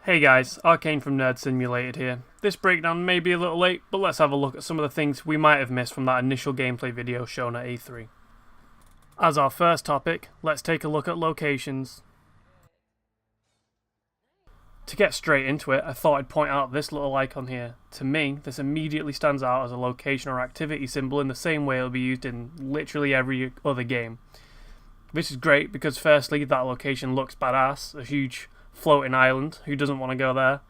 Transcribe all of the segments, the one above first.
Hey guys, Arcane from Nerdsimulated here. This breakdown may be a little late, but let's have a look at some of the things we might have missed from that initial gameplay video shown at E3. As our first topic, let's take a look at locations. To get straight into it, I thought I'd point out this little icon here. To me, this immediately stands out as a location or activity symbol in the same way it'll be used in literally every other game. This is great because firstly, that location looks badass, a huge floating island, who doesn't want to go there?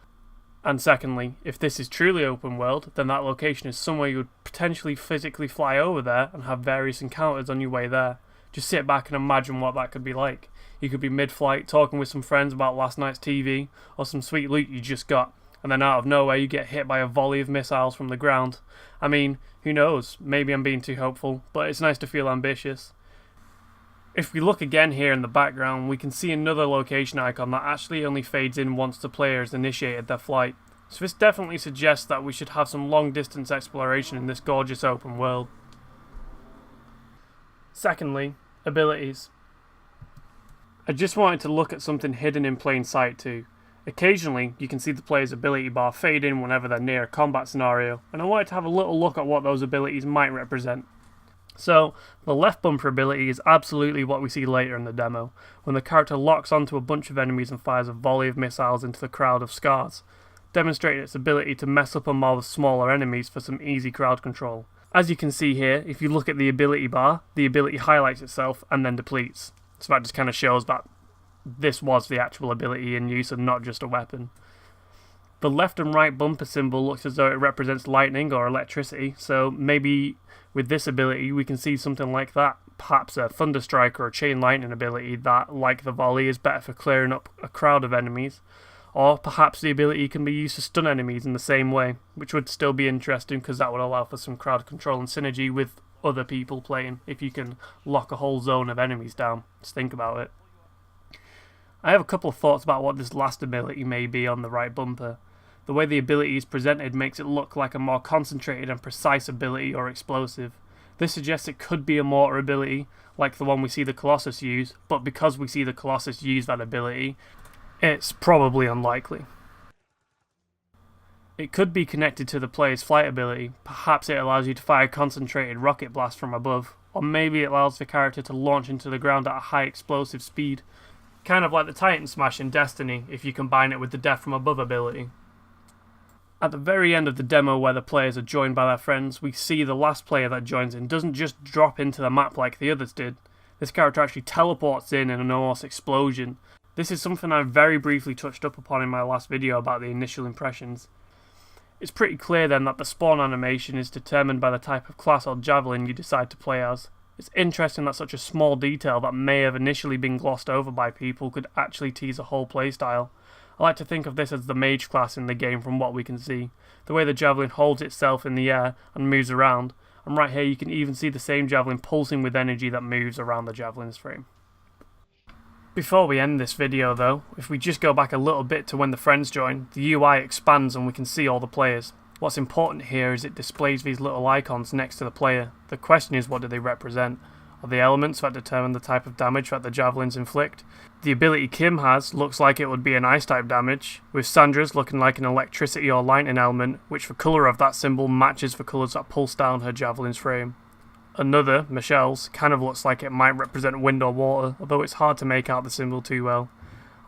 And secondly, if this is truly open world, then that location is somewhere you would potentially physically fly over there and have various encounters on your way there. Just sit back and imagine what that could be like. You could be mid-flight talking with some friends about last night's TV, or some sweet loot you just got, and then out of nowhere you get hit by a volley of missiles from the ground. I mean, who knows, maybe I'm being too hopeful, but it's nice to feel ambitious. If we look again here in the background, we can see another location icon that actually only fades in once the player has initiated their flight. So this definitely suggests that we should have some long distance exploration in this gorgeous open world. Secondly, abilities. I just wanted to look at something hidden in plain sight too. Occasionally, you can see the player's ability bar fade in whenever they're near a combat scenario, and I wanted to have a little look at what those abilities might represent. So, the left bumper ability is absolutely what we see later in the demo, when the character locks onto a bunch of enemies and fires a volley of missiles into the crowd of scars, demonstrating its ability to mess up a mob of smaller enemies for some easy crowd control. As you can see here, if you look at the ability bar, the ability highlights itself and then depletes. So that just kind of shows that this was the actual ability in use and not just a weapon. The left and right bumper symbol looks as though it represents lightning or electricity, so maybe with this ability we can see something like that. Perhaps a thunder strike or a chain lightning ability that, like the volley, is better for clearing up a crowd of enemies. Or perhaps the ability can be used to stun enemies in the same way, which would still be interesting because that would allow for some crowd control and synergy with other people playing if you can lock a whole zone of enemies down. Just think about it. I have a couple of thoughts about what this last ability may be on the right bumper. The way the ability is presented makes it look like a more concentrated and precise ability or explosive. This suggests it could be a mortar ability, like the one we see the Colossus use, but because we see the Colossus use that ability, it's probably unlikely. It could be connected to the player's flight ability. Perhaps it allows you to fire a concentrated rocket blast from above, or maybe it allows the character to launch into the ground at a high explosive speed. Kind of like the Titan Smash in Destiny, if you combine it with the Death from Above ability. At the very end of the demo where the players are joined by their friends, we see the last player that joins in doesn't just drop into the map like the others did. This character actually teleports in an almost explosion. This is something I very briefly touched up upon in my last video about the initial impressions. It's pretty clear then that the spawn animation is determined by the type of class or javelin you decide to play as. It's interesting that such a small detail that may have initially been glossed over by people could actually tease a whole playstyle. I like to think of this as the mage class in the game from what we can see. The way the javelin holds itself in the air and moves around, and right here you can even see the same javelin pulsing with energy that moves around the javelin's frame. Before we end this video though, if we just go back a little bit to when the friends join, the UI expands and we can see all the players. What's important here is it displays these little icons next to the player. The question is, what do they represent? Are they elements that determine the type of damage that the javelins inflict? The ability Kim has looks like it would be an ice type damage, with Sandra's looking like an electricity or lightning element, which the colour of that symbol matches the colours that pulse down her javelin's frame. Another, Michelle's, kind of looks like it might represent wind or water, although it's hard to make out the symbol too well.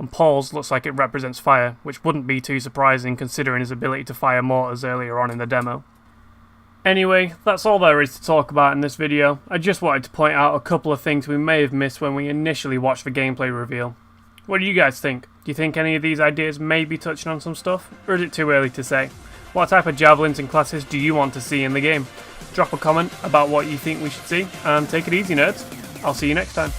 And Paul's looks like it represents fire, which wouldn't be too surprising considering his ability to fire mortars earlier on in the demo. Anyway, that's all there is to talk about in this video. I just wanted to point out a couple of things we may have missed when we initially watched the gameplay reveal. What do you guys think? Do you think any of these ideas may be touching on some stuff, or is it too early to say? What type of javelins and classes do you want to see in the game? Drop a comment about what you think we should see, and take it easy nerds. I'll see you next time.